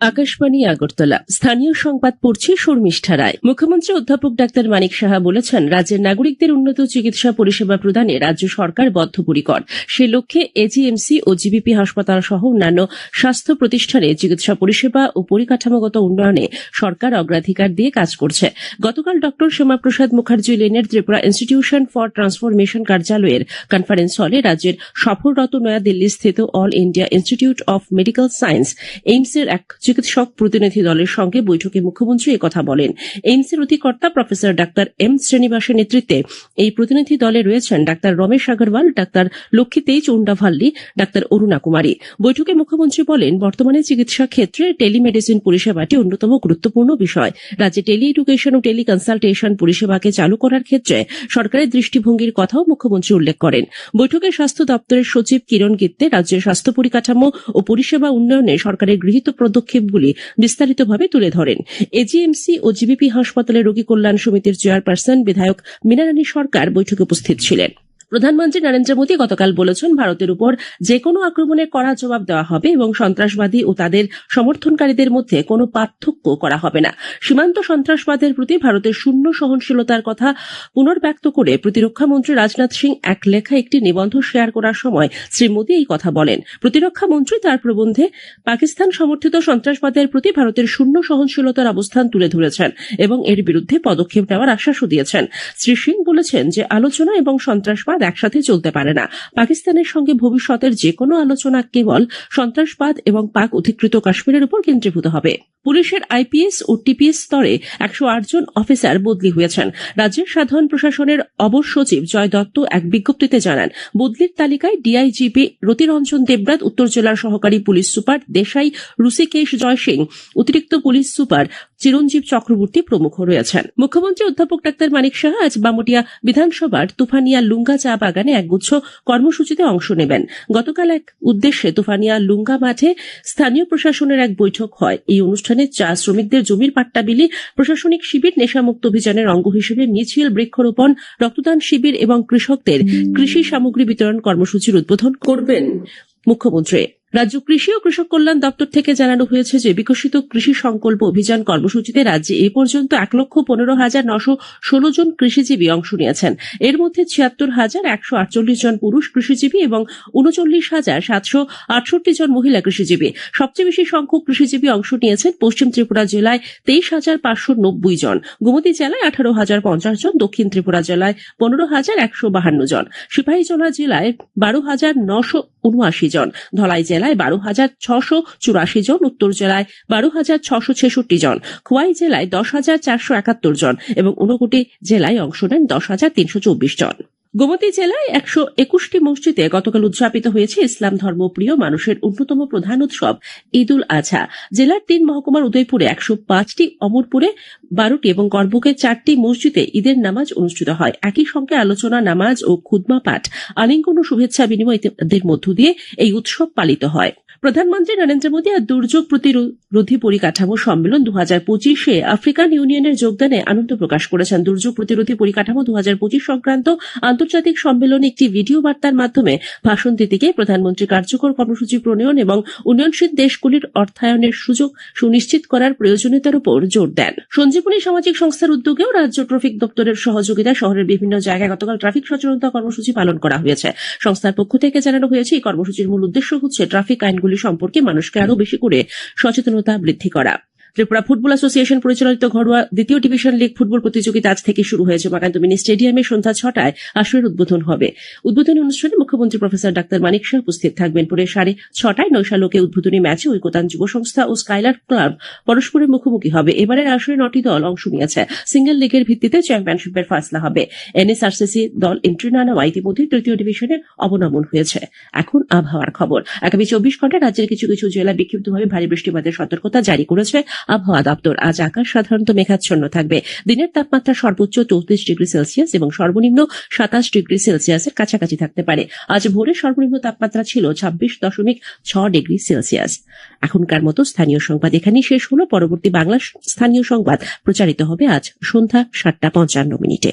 আকাশবাণী আগরতলা স্থানীয় সংবাদ পড়ছে শর্মিষ্ঠা রায়। মুখ্যমন্ত্রী অধ্যাপক ডাক্তার মানিক সাহা বলেছেন, রাজ্যের নাগরিকদের উন্নত চিকিৎসা পরিষেবা প্রদানে রাজ্য সরকার বদ্ধপরিকর। সে লক্ষ্যে এজিএমসি ও জিবিপি হাসপাতাল সহ অন্যান্য স্বাস্থ্য প্রতিষ্ঠানে চিকিৎসা পরিষেবা ও পরিকাঠামোগত উন্নয়নে সরকার অগ্রাধিকার দিয়ে কাজ করছে। গতকাল ডক্টর শ্যামাপ্রসাদ মুখার্জি লেনের ত্রিপুরা ইনস্টিটিউশন ফর ট্রান্সফরমেশন কার্যালয়ের কনফারেন্স হলে রাজ্যের সফররত নয়াদিল্লি স্থিত All India Institute of Medical Science এইমসের এক চিকিৎসক প্রতিনিধি দলের সঙ্গে বৈঠকে মুখ্যমন্ত্রী একথা বলেন। এইমসের অধিকর্তা প্রফেসর ডাক্তার এম শ্রীনিবাসের নেতৃত্বে এই প্রতিনিধি দলে রয়েছেন ডাক্তার রমেশ আগরওয়াল, ডাক্তার লক্ষ্মী তেজ উন্ডাভাল্লি, ডাক্তার অরুণা কুমারী। বৈঠকে মুখ্যমন্ত্রী বলেন, বর্তমানে চিকিৎসা ক্ষেত্রে টেলিমেডিসিন পরিষেবাটি অন্যতম গুরুত্বপূর্ণ বিষয়। রাজ্যে টেলি এডুকেশন ও টেলি কনসালটেশন পরিষেবাকে চালু করার ক্ষেত্রে সরকারের দৃষ্টিভঙ্গির কথাও মুখ্যমন্ত্রী উল্লেখ করেন। বৈঠকে স্বাস্থ্য দপ্তরের সচিব কিরণ গিত্তে রাজ্যের স্বাস্থ্য পরিকাঠামো ও পরিষেবা উন্নয়নে সরকারের গৃহীত পদক্ষেপগুলি বিস্তারিতভাবে তুলে ধরেন। এজিএমসি ও জিবিপি হাসপাতালের রোগী কল্যাণ সমিতির চেয়ারপারসন বিধায়ক মীনারানী সরকার বৈঠকে উপস্থিত ছিলেন। প্রধানমন্ত্রী নরেন্দ্র মোদী গতকাল বলেছেন, ভারতের উপর যেকোনো আক্রমণের কড়া জবাব দেওয়া হবে এবং সন্ত্রাসবাদী ও তাদের সমর্থনকারীদের মধ্যে কোনো পার্থক্য করা হবে না। সীমান্ত সন্ত্রাসবাদের প্রতি ভারতের শূন্য সহনশীলতার কথা পুনর্ব্যক্ত করে প্রতিরক্ষা মন্ত্রী রাজনাথ সিং এক লেখা একটি নিবন্ধ শেয়ার করার সময় শ্রী মোদী এই কথা বলেন। প্রতিরক্ষা মন্ত্রী তার প্রবন্ধে পাকিস্তান সমর্থিত সন্ত্রাসবাদের প্রতি ভারতের শূন্য সহনশীলতার অবস্থান তুলে ধরেছেন এবং এর বিরুদ্ধে পদক্ষেপ নেওয়ার আশ্বাসও দিয়েছেন। শ্রী সিং বলেছেন যে আলোচনা এবং সন্ত্রাসবাদ একসাথে চলতে পারে না। পাকিস্তানের সঙ্গে ভবিষ্যতের যেকোনো আলোচনা কেবল সন্ত্রাসবাদ এবং পাক অধিকৃত কাশ্মীরের উপর কেন্দ্রীভূত হবে। পুলিশের আইপিএস ও টিপিএস স্তরে 108 জন অফিসার বদলি হয়েছেন। রাজ্যের সাধারণ প্রশাসনের অবর সচিব জয় দত্ত এক বিজ্ঞপ্তিতে জানান, বদলির তালিকায় ডিআইজিপি রতিরঞ্জন দেবরাত, উত্তর জেলার সহকারী পুলিশ সুপার দেশাই ঋষিকেশ জয় সিং, অতিরিক্ত পুলিশ সুপার চিরঞ্জীব চক্রবর্তী প্রমুখ রয়েছেন। মুখ্যমন্ত্রী অধ্যাপক ডাক্তার মানিক সাহা আজ বামুটিয়া বিধানসভার তুফানিয়া লুঙ্গা চা বাগানে একগুচ্ছ কর্মসূচিতে অংশ নেবেন। গতকাল এক উদ্দেশ্যে তুফানিয়া লুঙ্গা মাঠে স্থানীয় প্রশাসনের এক বৈঠক হয়। এই অনুষ্ঠানে চা শ্রমিকদের জমির পাট্টা বিলি, প্রশাসনিক শিবির, নেশামুক্ত অভিযানের অঙ্গ হিসেবে মিছিল, বৃক্ষরোপণ, রক্তদান শিবির এবং কৃষকদের কৃষি সামগ্রী বিতরণ কর্মসূচির উদ্বোধন করবেন মুখ্যমন্ত্রী। রাজ্য কৃষি ও কৃষক কল্যাণ দপ্তর থেকে জানানো হয়েছে যে বিকশিত কৃষি সংকল্প অভিযান কর্মসূচিতে রাজ্যে এ পর্যন্ত 1,15,916 জন কৃষিজীবী অংশ নিয়েছেন। এর মধ্যে 76,148 জন পুরুষ কৃষিজীবী এবং 39,768 জন মহিলা কৃষিজীবী। সবচেয়ে বেশি সংখ্যক কৃষিজীবী অংশ নিয়েছেন পশ্চিম ত্রিপুরা জেলায় 23,590 জন, গোমতী জেলায় 18,050 জন, দক্ষিণ ত্রিপুরা জেলায় 15,152 জন, সিপাহীজলা জেলায় 12,979 জন, ধলাই জেলায় 12,684 জন, উত্তর জেলায় 12,666 জন, খোয়াই জেলায় 10,471 জন এবং ঊনকোটি জেলায় অংশ নেন 10,324 জন। গোমতী জেলায় 121টি মসজিদে গতকাল উদযাপিত হয়েছে ইসলাম ধর্মপ্রিয় মানুষের অন্যতম প্রধান উৎসব ঈদ উল আজহা। জেলার 3 মহকুমার উদয়পুরে 105টি, অমরপুরে 12টি এবং করবুকে 4টি মসজিদে ঈদের নামাজ অনুষ্ঠিত হয়। একই সঙ্গে আলোচনা, নামাজ ও খুতবা পাঠ, আলিঙ্গন ও শুভেচ্ছা বিনিময়ের মধ্য দিয়ে এই উৎসব পালিত হয়। প্রধানমন্ত্রী নরেন্দ্র মোদী আজ দুর্যোগ প্রতিরোধী পরিকাঠামো সম্মেলন 2025-এ আফ্রিকান ইউনিয়নের যোগদানে আনন্দ প্রকাশ করেছেন। দুর্যোগ প্রতিরোধী পরিকাঠামো 2025 সংক্রান্ত আন্তর্জাতিক সম্মেলনে একটি ভিডিও বার্তার মাধ্যমে ভাষণ দিতে গিয়ে প্রধানমন্ত্রী কার্যকর কর্মসূচি প্রণয়ন এবং উন্নয়নশীল দেশগুলির অর্থায়নের সুযোগ সুনিশ্চিত করার প্রয়োজনীয়তার উপর জোর দেন। সঞ্জীবনী সামাজিক সংস্থার উদ্যোগেও রাজ্য ট্রাফিক দপ্তরের সহযোগিতায় শহরের বিভিন্ন জায়গায় গতকাল ট্রাফিক সচেতনতা কর্মসূচি পালন করা হয়েছে। সংস্থার পক্ষ থেকে জানানো হয়েছে, এই কর্মসূচির মূল উদ্দেশ্য হচ্ছে ট্রাফিক আইনগুলি সম্পর্কে মানুষকে আরও বেশি করে সচেতনতা বৃদ্ধি করা। ত্রিপুরা ফুটবল অ্যাসোসিয়েশন পরিচালিত ঘরোয়া দ্বিতীয় ডিভিশন লীগ ফুটবল প্রতিযোগিতা আজ থেকে শুরু হয়েছে। মাকান্ত মিনি স্টেডিয়ামে সন্ধ্যা 6টায় আসরের উদ্বোধন হবে। উদ্বোধনী অনুষ্ঠানে মুখ্যমন্ত্রী প্রফেসর ডাক্তার মানিক সাহা উপস্থিত থাকবেন। পরে 6:30টায় নৈশালোকে উদ্বোধনী ম্যাচে ঐকতান যুব সংস্থা ও স্কাইলার ক্লাব পরস্পরের মুখোমুখি হবে। এবারের আসরে 9টি দল অংশ নিয়েছে। সিঙ্গেল লিগের ভিত্তিতে চ্যাম্পিয়নশিপের ফয়সলা হবে। এনএসআরসিসি দল এন্ট্রি না নেওয়া ইতিমধ্যে তৃতীয় ডিভিশনে অবনমন হয়েছে। এখন আবহাওয়ার খবর। আগামী 24 ঘন্টায় রাজ্যের কিছু কিছু জেলায় বিক্ষিপ্তভাবে ভারী বৃষ্টিপাতের সতর্কতা জারি করেছে আবহাওয়া দপ্তর। আজ আকাশ সাধারণত মেঘাচ্ছন্ন থাকবে। দিনের তাপমাত্রা সর্বোচ্চ 34 ডিগ্রি সেলসিয়াস এবং সর্বনিম্ন 27 ডিগ্রি সেলসিয়াসের কাছাকাছি থাকতে পারে। আজ ভোরে সর্বনিম্ন তাপমাত্রা ছিল 26.6 ডিগ্রি সেলসিয়াস। এখনকার মতো স্থানীয় সংবাদ এখানেই শেষ হলো। পরবর্তী বাংলা স্থানীয় সংবাদ প্রচারিত হবে আজ সন্ধ্যা 7:55 মিনিটে।